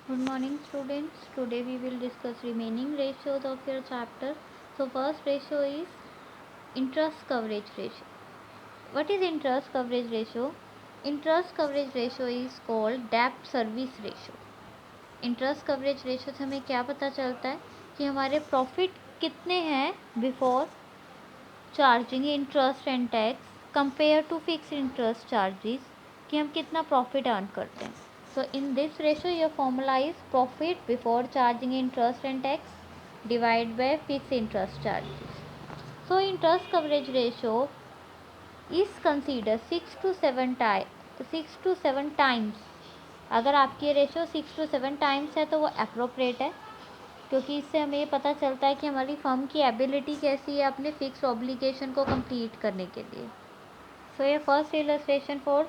Good morning students. Today we will discuss remaining ratios of your chapter. So first ratio is interest coverage ratio. What is interest coverage ratio? Interest coverage ratio is called debt service ratio. Interest coverage ratio से हमें क्या पता चलता है कि हमारे profit कितने हैं before charging interest and tax compare to fix interest charges, कि हम कितना प्रॉफिट अर्न करते हैं. So in this ratio your formula is profit before charging interest and tax divided by fixed interest charges. So interest coverage ratio is considered 6 to 7 times. अगर आपकी ratio 6 to 7 times है तो वो appropriate है, क्योंकि इससे हमें ये पता चलता है कि हमारी फर्म की एबिलिटी कैसी है अपने फिक्स ऑब्लिगेशन को कंप्लीट करने के लिए. सो ये first illustration for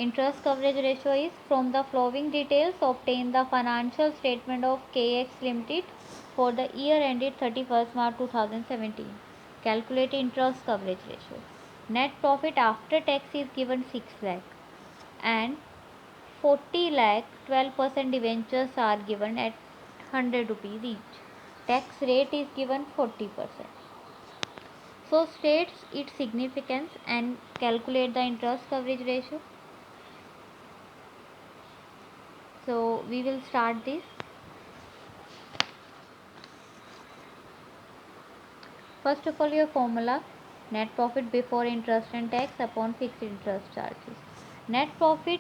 interest coverage ratio is from the following details obtain the financial statement of KX Limited for the year ended 31st March 2017. Calculate interest coverage ratio. Net profit after tax is given 6 lakh and 40 lakh 12% debentures are given at 100 rupees each. Tax rate is given 40%. So states its significance and calculate the interest coverage ratio. So we will start this. First of all, your formula net profit before interest and tax upon fixed interest charges. Net profit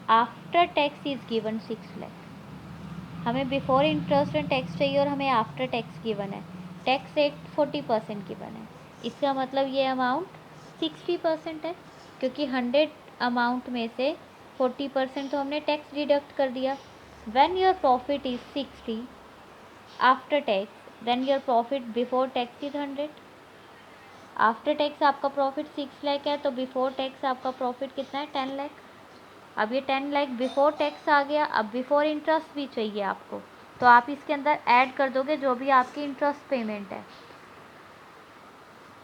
after tax is given 6 lakh. हमें before interest and tax चाहिए और हमें after tax given है. Tax rate 40% given है. इसका मतलब ये amount 60% है, क्योंकि 100 अमाउंट में से 40% तो हमने टैक्स डिडक्ट कर दिया. When your profit is 60 after tax then your profit before tax is 100. After tax आपका प्रॉफिट 6 लाख है तो बिफोर टैक्स आपका प्रॉफिट कितना है 10 लाख. अब ये 10 लाख बिफोर टैक्स आ गया. अब बिफोर इंटरेस्ट भी चाहिए आपको, तो आप इसके अंदर ऐड कर दोगे जो भी आपकी इंटरेस्ट पेमेंट है.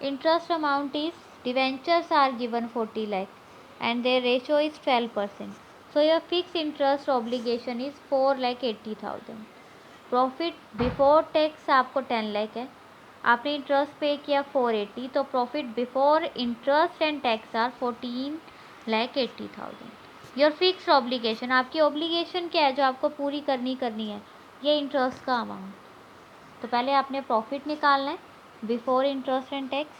Interest amount is debentures are given 40 lakh and their ratio is 12%. So your fix interest obligation is 4,80,000. Profit before tax आपको 10 लाख है, आपने इंटरेस्ट पे किया 480, तो profit before interest and tax are 14,80,000. Your fix obligation, आपकी obligation क्या है जो आपको पूरी करनी है, ये इंटरेस्ट का अमाउंट. तो पहले आपने प्रॉफिट निकालना है before interest and tax.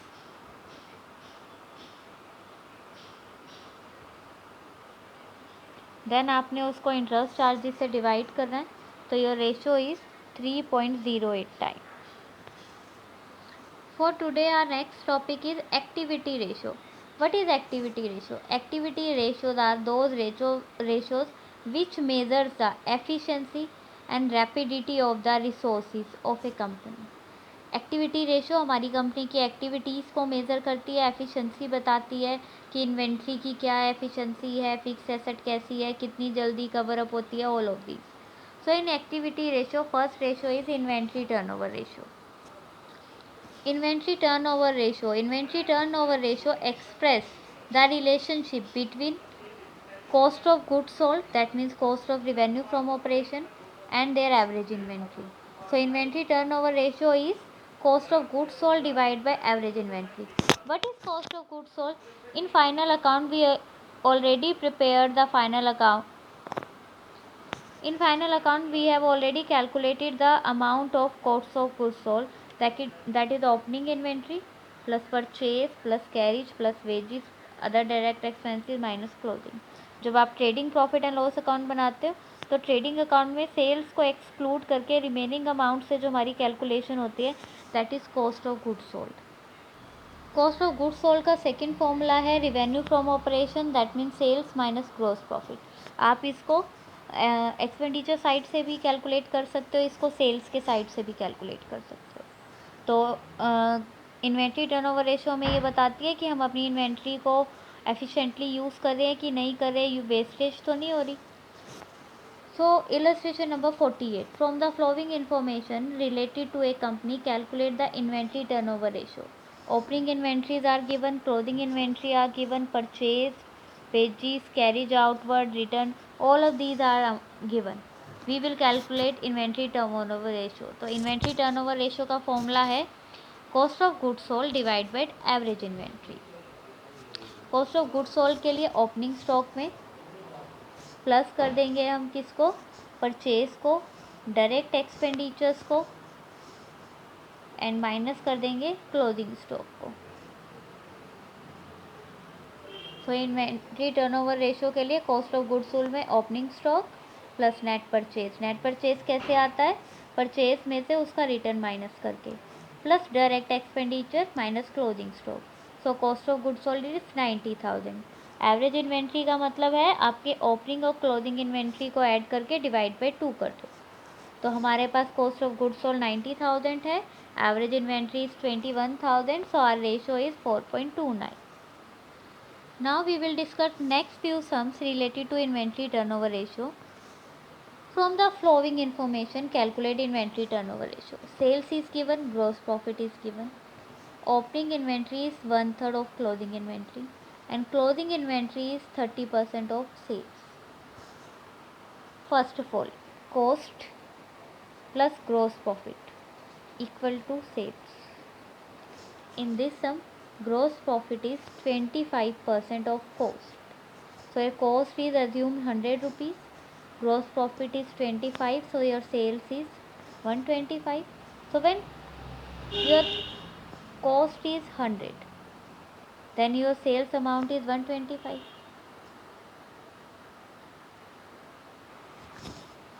Then आपने उसको इंटरेस्ट चार्जेस से डिवाइड करना है, तो your ratio is 3.08 time. For today our next topic is activity ratio. What is activity ratio? Activity ratios are those ratios which measures the efficiency and rapidity of the resources of a company. Activity ratio हमारी company की activities को measure करती है, efficiency बताती है कि inventory की क्या एफिशिएंसी है, फिक्स एसेट कैसी है, कितनी जल्दी कवर अप होती है, all of these. So in activity ratio first ratio is inventory turnover ratio. Inventory turnover ratio. Inventory turnover ratio express the relationship between cost of goods sold, that means cost of revenue from operation, and their average inventory. So inventory turnover ratio is cost of goods sold divided by average inventory. What is cost of goods sold? In final account we already prepared the final account. In final account we have already calculated the amount of cost of goods sold, that is opening inventory plus purchase plus carriage plus wages other direct expenses minus closing. जब आप trading profit and loss account बनाते हो तो trading account में sales को exclude करके remaining amount से जो हमारी कैलकुलेशन होती है that is cost of goods sold. Cost of goods sold का सेकंड फॉर्मूला है revenue from operation, that means sales minus gross profit. आप इसको एक्सपेंडिचर साइड से भी कैलकुलेट कर सकते हो, इसको सेल्स के साइड से भी कैलकुलेट कर सकते हो. तो इन्वेंट्री टर्नओवर रेशियो में ये बताती है कि हम अपनी इन्वेंट्री को एफिशिएंटली यूज़ कर रहे हैं कि नहीं कर रहे, यू वेस्टेज तो नहीं हो रही. So illustration number 48. From the flowing information related to a company calculate the inventory turnover ratio. Opening inventories are given, closing inventory are given, purchase, wages, carriage outward, return, all of these are given. We will calculate inventory turnover ratio. तो inventory turnover ratio का formula है cost of goods sold divide by average inventory. Cost of goods sold के लिए opening stock में plus कर देंगे हम किसको, परचेज को, डायरेक्ट एक्सपेंडिचर्स को, एंड माइनस कर देंगे क्लोजिंग स्टॉक को। सो इन्वेंट्री टर्नओवर रेशियो के लिए कॉस्ट ऑफ गुड्स सोल्ड में opening stock plus net purchase. Net purchase कैसे आता है, परचेज में से उसका रिटर्न माइनस करके, plus direct expenditure minus closing stock. So cost of goods sold is 90,000। Average inventory का मतलब है आपके ओपनिंग और क्लोजिंग इन्वेंट्री को ऐड करके डिवाइड बाई 2 कर दो। तो हमारे पास कॉस्ट ऑफ गुड्स सोल्ड 90,000 है, average inventory is 21,000, so our ratio is 4.29। Now we will discuss next few sums related to inventory turnover ratio. From the following information, calculate inventory turnover ratio. Sales is given, gross profit is given. Opening inventory is 1/3 of closing inventory, and closing inventory is 30% of sales. First of all, cost plus gross profit equal to sales. In this sum, gross profit is 25% of cost. So your cost is assumed 100 rupees, gross profit is 25, so your sales is 125. So when your cost is 100, then your sales amount is 125.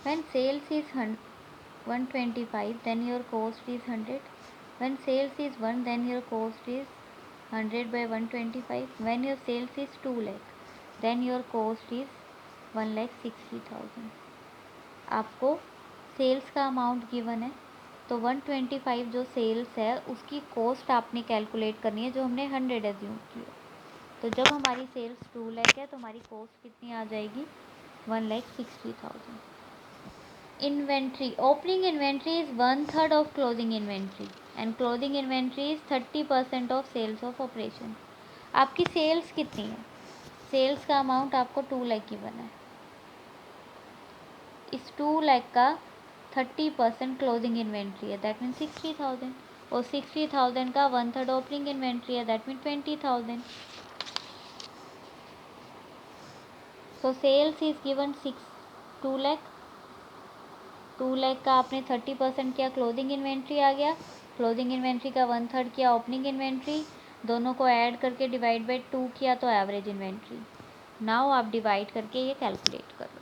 When sales is 125, then your cost is 100. When sales is 1, then your cost is 100 by 125. When your sales is 2 lakh, then your cost is 1,60,000. आपको sales का amount given है, तो 125 जो sales है उसकी cost आपने calculate करनी है जो हमने 100 एज्यूम की है। तो जब हमारी सेल्स 2 लाख है तो हमारी कॉस्ट कितनी आ जाएगी, 1,60,000। Inventory, opening inventory is 1/3 of closing inventory and closing inventory is 30% of sales of operation. आपकी सेल्स कितनी है, सेल्स का अमाउंट आपको 2 लाख गिवन है, इस 2 लाख का 30% क्लोजिंग इन्वेंट्री है, दैट मीन 60,000, और 60,000 का 1/3 ओपनिंग इन्वेंट्री है, that mean 20,000। So sales is given 2 lakh, 2 lakh का आपने 30% किया, क्लोजिंग इन्वेंट्री आ गया, क्लोजिंग इन्वेंट्री का 1/3 किया ओपनिंग इन्वेंट्री, दोनों को ऐड करके डिवाइड बाई 2 किया तो एवरेज इन्वेंट्री। नाउ आप डिवाइड करके ये कैलकुलेट कर लो।